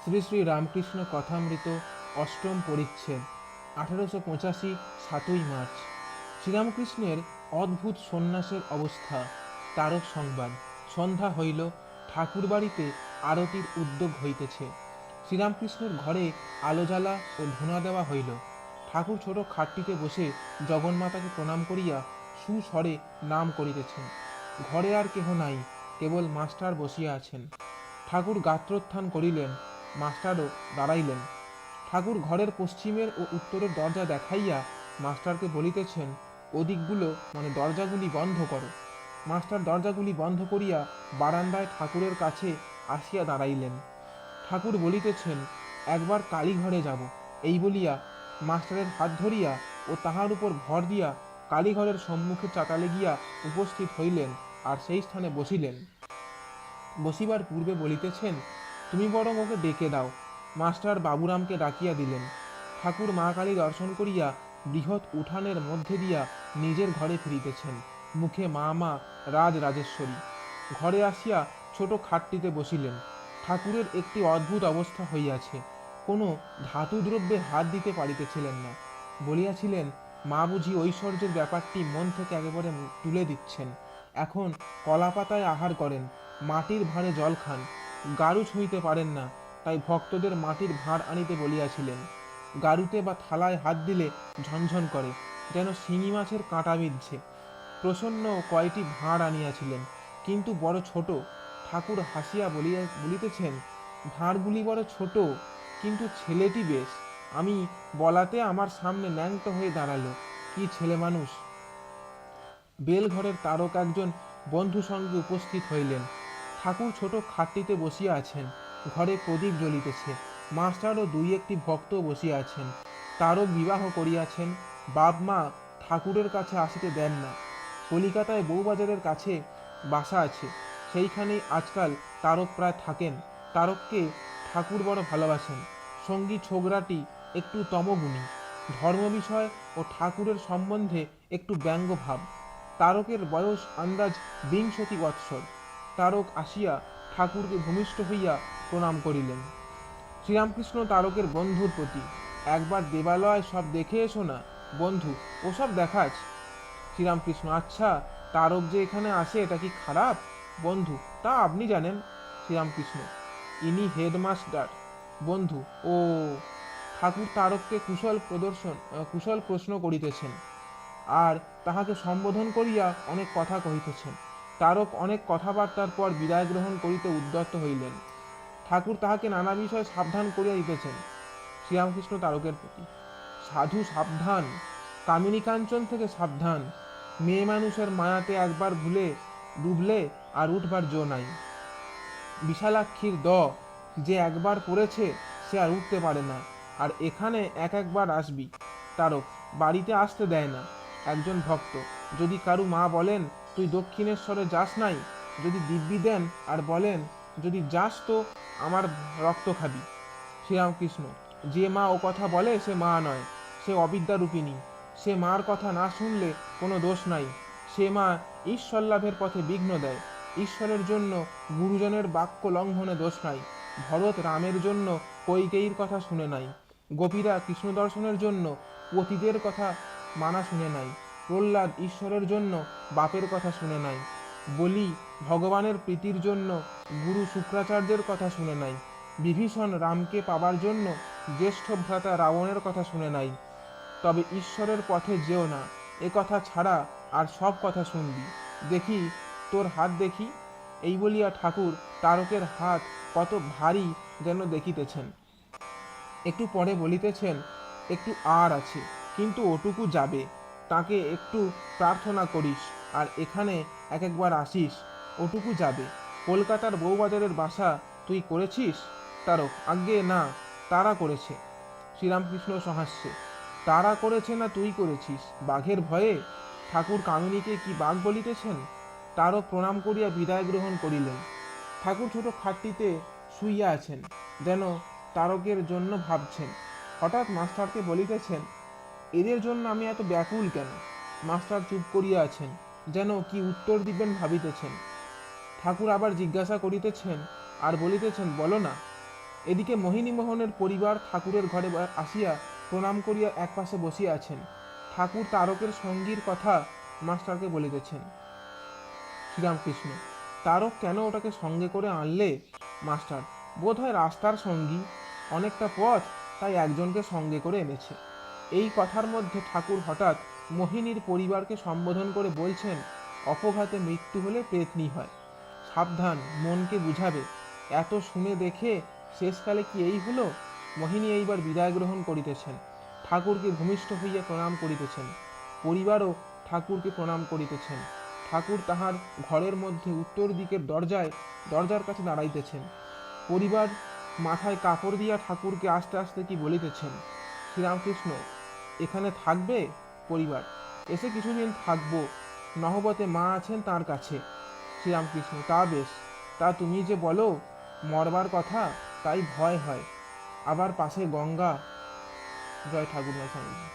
শ্রী শ্রী রামকৃষ্ণ কথামৃত অষ্টম পরিচ্ছেদ 1885 7ই মার্চ। শ্রীরামকৃষ্ণের অদ্ভুত সন্ন্যাসের অবস্থা। তারক সংবাদ। সন্ধ্যা হইল, ঠাকুর বাড়িতে আরতির উদ্যোগ হইতেছে। শ্রীরামকৃষ্ণের ঘরে আলো জ্বালা ও ধূনা দেওয়া হইল। ঠাকুর ছোট খাটটিতে বসে জগন্মাতাকে প্রণাম করিয়া সুস্বরে নাম করিতেছেন। ঘরে আর কেহ নাই, কেবল মাস্টার বসিয়া আছেন। ঠাকুর গাত্রোত্থান করিলেন, মাস্টারও দাঁড়াইলেন। ঠাকুর ঘরের পশ্চিমের ও উত্তরের দরজা দেখাইয়া মাস্টারকে বলিতেছেন, ওদিকগুলো দরজাগুলি বন্ধ করো। মাস্টার দরজাগুলি বন্ধ করিয়া বারান্দায় ঠাকুরের কাছে আসিয়া দাঁড়াইলেন। ঠাকুর বলিতেছেন, একবার কালীঘরে যাব। এই বলিয়া মাস্টারের হাত ধরিয়া ও তাহার উপর ভর দিয়া কালীঘরের সম্মুখে চাতালে গিয়া উপস্থিত হইলেন, আর সেই স্থানে বসিলেন। বসিবার পূর্বে বলিতেছেন, তুমি বরং ওকে ডেকে দাও। মাস্টার বাবুরামকে ডাকিয়া দিলেন। ঠাকুর মা কালী দর্শন করিয়া বৃহৎ উঠানের মধ্যে দিয়া নিজের ঘরে ফিরিতেছেন, মুখে মা মা রাজ রাজেশ্বরী। ঘরে আসিয়া ছোট খাটটিতে বসিলেন। ঠাকুরের একটি অদ্ভুত অবস্থা হইয়াছে। কোনো ধাতু দ্রব্যে হাত দিতে পারিতেছিলেন না। বলিয়াছিলেন, মা বুঝি ঐশ্বর্যের ব্যাপারটি মন থেকে একেবারে তুলে দিচ্ছেন। এখন কলাপাতায় আহার করেন, মাটির ভাঁড়ে জল খান, গাড়ু ছুঁইতে পারেন না, তাই ভক্তদের মাটির ভাঁড় আনিতে বলিয়াছিলেন। গাড়ুতে বা থালায় হাত দিলে ঝনঝন করে, যেন শিঙি মাছের কাঁটা বিঁধছে। প্রসন্ন কয়টি ভাঁড় আনিয়াছিলেন, কিন্তু বড় ছোট। ঠাকুর হাসিয়া বলিতেছেন, ভাঁড়গুলি বড় ছোট, কিন্তু ছেলেটি বেশ। আমি বলাতে আমার সামনে ন্যাংটো হয়ে দাঁড়ালো, কি ছেলে মানুষ। বেলঘরের তারক একজন বন্ধু সঙ্গে উপস্থিত হইলেন। ঠাকুর ছোট খাটটিতে বসিয়া আছেন, ঘরে প্রদীপ জ্বলিতেছে। মাস্টারও দুই একটি ভক্ত বসিয়া আছেন। তারক বিবাহ করিয়াছেন। বাপ মা ঠাকুরের কাছে আসিতে দেন না। কলিকাতায় বউবাজারের কাছে বাসা আছে, সেইখানেই আজকাল তারক প্রায় থাকেন। তারককে ঠাকুর বড় ভালোবাসেন। সঙ্গী ছোকরাটি একটু তমগুণী, ধর্ম বিষয় ও ঠাকুরের সম্বন্ধে একটু ব্যঙ্গ ভাব। তারকের বয়স আন্দাজ 20 বৎসর। তারক আসিয়া ঠাকুরকে ভূমিষ্ঠ হইয়া প্রণাম করিলেন। শ্রীরামকৃষ্ণ তারকের বন্ধুর প্রতি, একবার দেবালয় সব দেখে এসো না বন্ধু, ওসব দেখাচ। শ্রীরামকৃষ্ণ, আচ্ছা, তারক যে এখানে আসে এটা কি খারাপ? বন্ধু, তা আপনি জানেন। শ্রীরামকৃষ্ণ, ইনি হেডমাস্টার। বন্ধু, ও। ঠাকুর তারককে কুশল প্রশ্ন করিতেছেন, আর তাহাকে সম্বোধন করিয়া অনেক কথা কহিতেছেন। তারক অনেক কথাবার্তার পর বিদায় গ্রহণ করিতে উদ্যত হইলেন। ঠাকুর তাহাকে নানা বিষয়ে সাবধান করিয়া দিতেছেন। শ্রীরামকৃষ্ণ তারকের প্রতি, সাধু সাবধান, কামিনী কাঞ্চন থেকে সাবধান। মেয়ে মানুষের মায়াতে একবার ভুলে ডুবলে আর উঠবার জো নাই। বিশালাক্ষীর যে একবার পড়েছে সে আর উঠতে পারে না। আর এখানে একবার আসবি। তারক, বাড়িতে আসতে দেয় না। একজন ভক্ত, যদি কারু মা বলেন, তুই দক্ষিণেশ্বরে যাস নাই, যদি দিব্যি দেন আর বলেন, যদি যাস তো আমার রক্ত খাবি। শ্রীরামকৃষ্ণ, যে মা ও কথা বলে সে মা নয়, সে অবিদ্যারূপিণী। সে মার কথা না শুনলে কোনো দোষ নাই। সে মা ঈশ্বর লাভের পথে বিঘ্ন দেয়। ঈশ্বরের জন্য গুরুজনের বাক্য লঙ্ঘনে দোষ নাই। ভরত রামের জন্য কৈকেয়ীর কথা শুনে নাই। গোপীরা কৃষ্ণ দর্শনের জন্য পতিদের কথা মানা শুনে নাই। প্রহ্লাদ ঈশ্বরের জন্য বাপের কথা শুনে নাই। বলি ভগবানের প্রীতির জন্য গুরু শুক্রাচার্যের কথা শুনে নাই। বিভীষণ রামকে পাবার জন্য জ্যেষ্ঠ ভ্রাতা রাবণের কথা শুনে নাই। তবে ঈশ্বরের পথে যেও না, এ কথা ছাড়া আর সব কথা শুনবি। দেখি তোর হাত দেখি। এই বলিয়া ঠাকুর তারকের হাত কত ভারী যেন দেখিতেছেন। একটু পরে বলিতেছেন, একটু আর আছে, কিন্তু ওটুকু যাবে। তাকে একটু প্রার্থনা করিস, আর এখানে একবার আসিস, ওটুকু যাবে। কলকাতার বউবাজারের বাসা তুই করেছিস? তারক, আজ্ঞে না, তারা করেছে। শ্রীরামকৃষ্ণ সহাস্যে, তারা করেছে না তুই করেছিস? বাঘের ভয়ে? ঠাকুর কামিনীকে কি বাঘ বলিতেছেন? তারক প্রণাম করিয়া বিদায় গ্রহণ করিলেন। ঠাকুর ছোট খাটটিতে শুইয়া আছেন, যেন তারকের জন্য ভাবছেন। হঠাৎ মাস্টারকে বলিতেছেন, এদের জন্য আমি এত ব্যাকুল কেন? মাস্টার চুপ করিয়া আছেন, যেন কি উত্তর দিবেন ভাবিতেছেন। ঠাকুর আবার জিজ্ঞাসা করিতেছেন আর বলিতেছেন, বলো না। এদিকে মোহিনীমোহনের পরিবার ঠাকুরের ঘরে আসিয়া প্রণাম করিয়া একপাশে বসিয়া আছেন। ঠাকুর তারকের সঙ্গীর কথা মাস্টারকে বলিতেছেন। শ্রীরামকৃষ্ণ: তারক কেন ওটাকে সঙ্গে করে আনলে? মাস্টার: বোধ হয় রাস্তার সঙ্গী, অনেকটা পথ, তাই একজনকে সঙ্গে করে এনেছে। এই কথার মধ্যে ঠাকুর হঠাৎ মোহিনীর পরিবারকে সম্বোধন করে বলছেন, অপঘাতে মৃত্যু হলে পেতনি হয়, সাবধান, মনকে বুঝাবে। এত শুনে দেখে শেষকালে কি এই হলো? মোহিনী এইবার বিদায় গ্রহণ করিতেছেন, ঠাকুরকে ভূমিষ্ঠ হইয়া প্রণাম করিতেছেন। পরিবারও ঠাকুরকে প্রণাম করিতেছেন। ঠাকুর তাহার ঘরের মধ্যে উত্তর দিকের দরজার কাছে দাঁড়াইতেছেন। পরিবার মাথায় কাপড় দিয়া ঠাকুরকে আস্তে আস্তে কি বলিতেছেন। শ্রীরামকৃষ্ণ: এখানে থাকবে? পরিবার: এসে কিছুদিন থাকবো, নহবতে মা আছেন তার কাছে। শ্রীরামকৃষ্ণ: তা বেশ, তা তুমি যে বলো মরবার কথা, তাই ভয় হয়। আবার পাশে গঙ্গা। জয় ঠাকুর মা স্বামীজি।